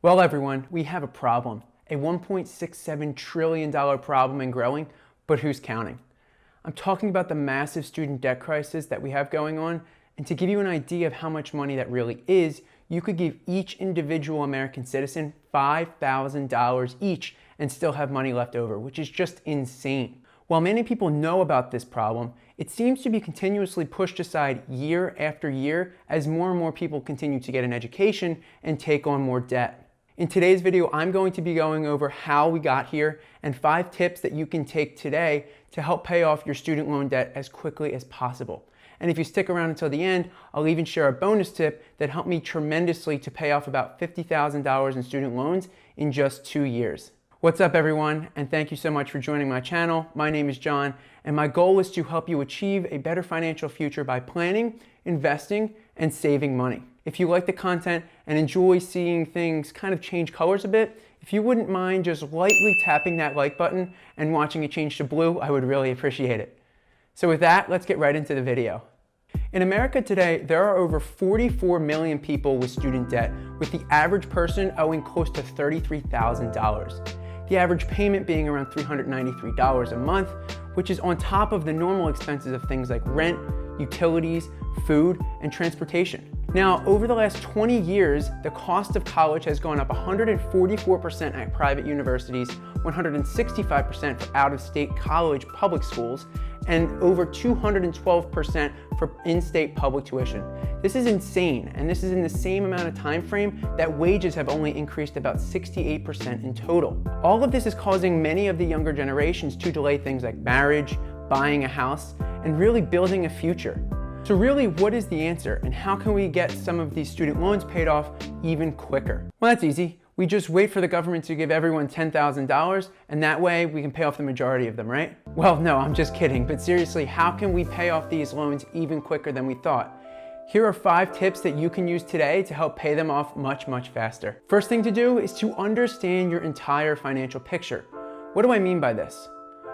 Well, everyone, we have a problem, a $1.67 trillion problem and growing, but who's counting? I'm talking about the massive student debt crisis that we have going on, and to give you an idea of how much money that really is, you could give each individual American citizen $5,000 each and still have money left over, which is just insane. While many people know about this problem, it seems to be continuously pushed aside year after year as more and more people continue to get an education and take on more debt. In today's video, I'm going to be going over how we got here and 5 tips that you can take today to help pay off your student loan debt as quickly as possible. And if you stick around until the end, I'll even share a bonus tip that helped me tremendously to pay off about $50,000 in student loans in just 2 years. What's up, everyone, and thank you so much for joining my channel. My name is John, and my goal is to help you achieve a better financial future by planning, investing, and saving money. If you like the content and enjoy seeing things kind of change colors a bit, if you wouldn't mind just lightly tapping that like button and watching it change to blue, I would really appreciate it. So with that, let's get right into the video. In America today, there are over 44 million people with student debt, with the average person owing close to $33,000. The average payment being around $393 a month, which is on top of the normal expenses of things like rent, utilities, food, and transportation. Now, over the last 20 years, the cost of college has gone up 144% at private universities, 165% for out-of-state college public schools, and over 212% for in-state public tuition. This is insane, and this is in the same amount of time frame that wages have only increased about 68% in total. All of this is causing many of the younger generations to delay things like marriage, buying a house, and really building a future. So really, what is the answer, and how can we get some of these student loans paid off even quicker? Well, that's easy. We just wait for the government to give everyone $10,000, and that way we can pay off the majority of them, right? Well, no, I'm just kidding, but seriously, how can we pay off these loans even quicker than we thought? Here are 5 tips that you can use today to help pay them off much, much faster. First thing to do is to understand your entire financial picture. What do I mean by this?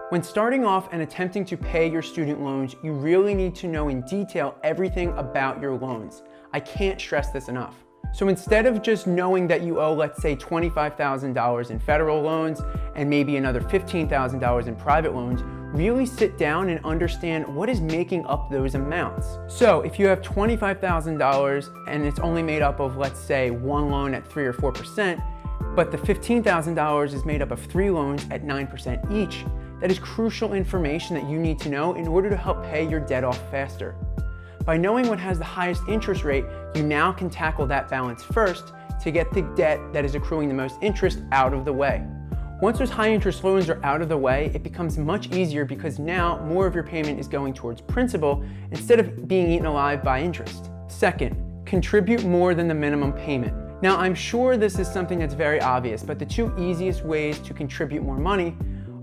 When starting off and attempting to pay your student loans, you really need to know in detail everything about your loans. I can't stress this enough. So instead of just knowing that you owe, let's say, $25,000 in federal loans and maybe another $15,000 in private loans, really sit down and understand what is making up those amounts. So if you have $25,000 and it's only made up of, let's say, one loan at 3 or 4%, but the $15,000 is made up of 3 loans at 9% each, that is crucial information that you need to know in order to help pay your debt off faster. By knowing what has the highest interest rate, you now can tackle that balance first to get the debt that is accruing the most interest out of the way. Once those high interest loans are out of the way, it becomes much easier because now more of your payment is going towards principal instead of being eaten alive by interest. Second, contribute more than the minimum payment. Now, I'm sure this is something that's very obvious, but the 2 easiest ways to contribute more money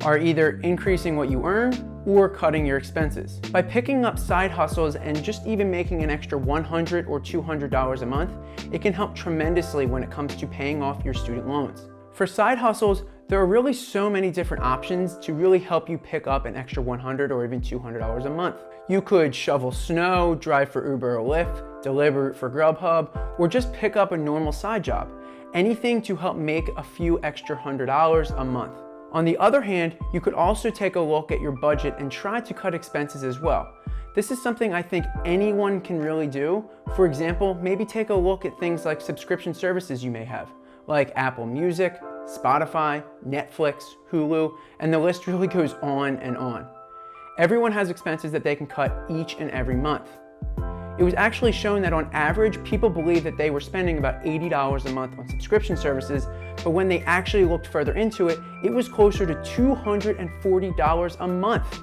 are either increasing what you earn or cutting your expenses. By picking up side hustles and just even making an extra $100 or $200 a month, it can help tremendously when it comes to paying off your student loans. For side hustles, there are really so many different options to really help you pick up an extra $100 or even $200 a month. You could shovel snow, drive for Uber or Lyft, deliver for Grubhub, or just pick up a normal side job. Anything to help make a few extra $100 a month. On the other hand, you could also take a look at your budget and try to cut expenses as well. This is something I think anyone can really do. For example, maybe take a look at things like subscription services you may have, like Apple Music, Spotify, Netflix, Hulu, and the list really goes on and on. Everyone has expenses that they can cut each and every month. It was actually shown that on average, people believed that they were spending about $80 a month on subscription services, but when they actually looked further into it, it was closer to $240 a month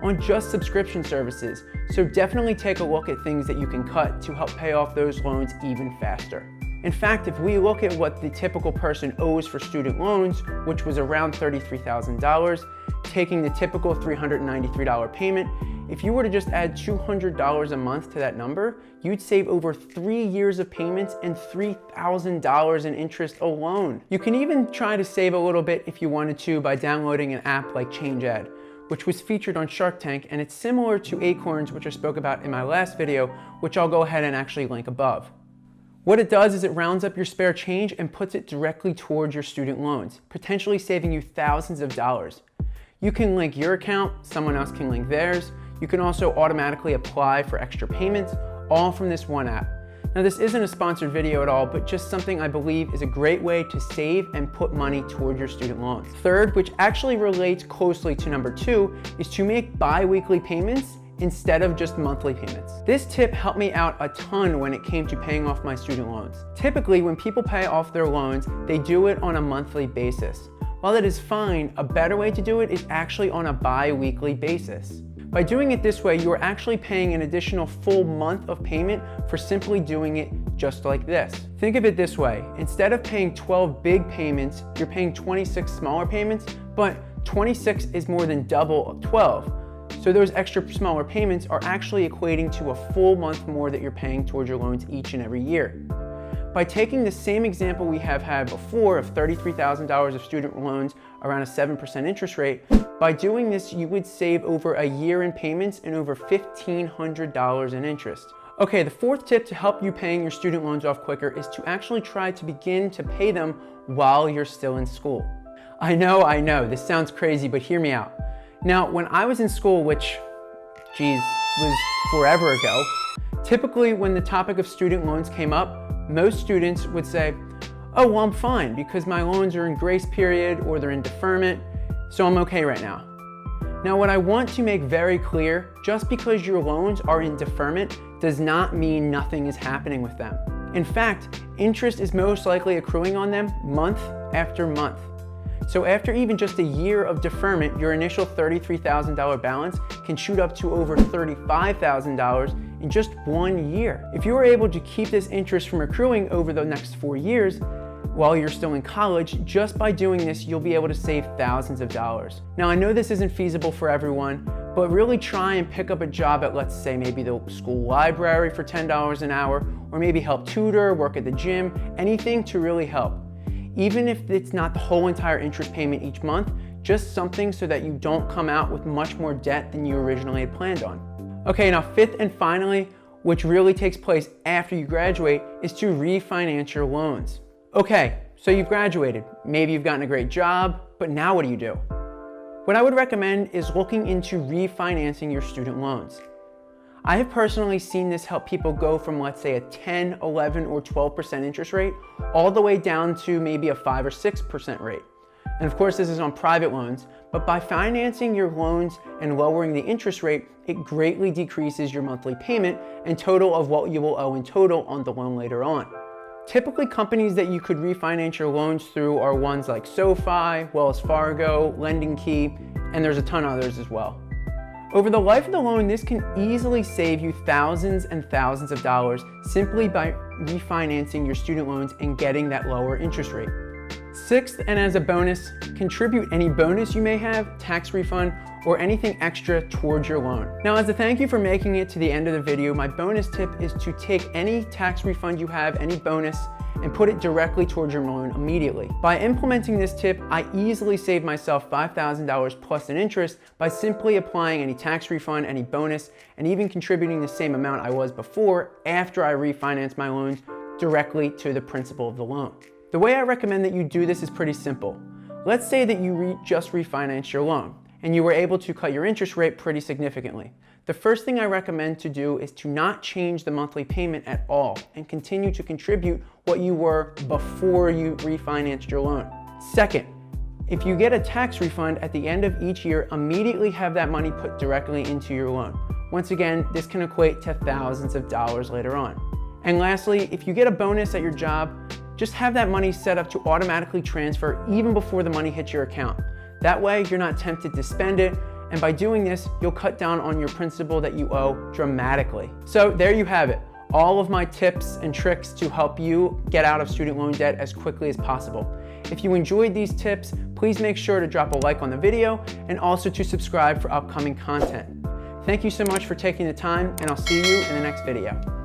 on just subscription services. So definitely take a look at things that you can cut to help pay off those loans even faster. In fact, if we look at what the typical person owes for student loans, which was around $33,000, taking the typical $393 payment, if you were to just add $200 a month to that number, you'd save over 3 years of payments and $3,000 in interest alone. You can even try to save a little bit if you wanted to by downloading an app like Ed, which was featured on Shark Tank, and it's similar to Acorns, which I spoke about in my last video, which I'll go ahead and actually link above. What it does is it rounds up your spare change and puts it directly towards your student loans, potentially saving you thousands of dollars. You can link your account, someone else can link theirs. You can also automatically apply for extra payments, all from this one app. Now, this isn't a sponsored video at all, but just something I believe is a great way to save and put money toward your student loans. Third, which actually relates closely to number 2, is to make bi-weekly payments instead of just monthly payments. This tip helped me out a ton when it came to paying off my student loans. Typically, when people pay off their loans, they do it on a monthly basis. While that is fine, a better way to do it is actually on a bi-weekly basis. By doing it this way, you are actually paying an additional full month of payment for simply doing it just like this. Think of it this way. Instead of paying 12 big payments, you're paying 26 smaller payments, but 26 is more than double of 12. So those extra smaller payments are actually equating to a full month more that you're paying towards your loans each and every year. By taking the same example we have had before of $33,000 of student loans around a 7% interest rate, by doing this, you would save over a year in payments and over $1,500 in interest. Okay, the fourth tip to help you paying your student loans off quicker is to actually try to begin to pay them while you're still in school. I know, this sounds crazy, but hear me out. Now, when I was in school, which, was forever ago, typically when the topic of student loans came up, most students would say, oh, well, I'm fine because my loans are in grace period or they're in deferment, so I'm okay right now. Now, what I want to make very clear, just because your loans are in deferment does not mean nothing is happening with them. In fact, interest is most likely accruing on them month after month. So after even just a year of deferment, your initial $33,000 balance can shoot up to over $35,000 in just 1 year. If you are able to keep this interest from accruing over the next 4 years, while you're still in college, just by doing this, you'll be able to save thousands of dollars. Now, I know this isn't feasible for everyone, but really try and pick up a job at, let's say, maybe the school library for $10 an hour, or maybe help tutor, work at the gym, anything to really help. Even if it's not the whole entire interest payment each month, just something so that you don't come out with much more debt than you originally had planned on. Okay, now fifth and finally, which really takes place after you graduate, is to refinance your loans. Okay, so you've graduated, maybe you've gotten a great job, but now what do you do? What I would recommend is looking into refinancing your student loans. I have personally seen this help people go from, let's say, a 10, 11, or 12% interest rate all the way down to maybe a 5 or 6% rate. And of course, this is on private loans, but by financing your loans and lowering the interest rate, it greatly decreases your monthly payment and total of what you will owe in total on the loan later on. Typically, companies that you could refinance your loans through are ones like SoFi, Wells Fargo, Lending Key, and there's a ton of others as well. Over the life of the loan, this can easily save you thousands and thousands of dollars simply by refinancing your student loans and getting that lower interest rate. Sixth, and as a bonus, contribute any bonus you may have, tax refund, or anything extra towards your loan. Now, as a thank you for making it to the end of the video, my bonus tip is to take any tax refund you have, any bonus, and put it directly towards your loan immediately. By implementing this tip, I easily saved myself $5,000 plus in interest by simply applying any tax refund, any bonus, and even contributing the same amount I was before after I refinanced my loans directly to the principal of the loan. The way I recommend that you do this is pretty simple. Let's say that you just refinanced your loan and you were able to cut your interest rate pretty significantly. The first thing I recommend to do is to not change the monthly payment at all and continue to contribute what you were before you refinanced your loan. Second, if you get a tax refund at the end of each year, immediately have that money put directly into your loan. Once again, this can equate to thousands of dollars later on. And lastly, if you get a bonus at your job, just have that money set up to automatically transfer even before the money hits your account. That way, you're not tempted to spend it, and by doing this, you'll cut down on your principal that you owe dramatically. So there you have it, all of my tips and tricks to help you get out of student loan debt as quickly as possible. If you enjoyed these tips, please make sure to drop a like on the video and also to subscribe for upcoming content. Thank you so much for taking the time, and I'll see you in the next video.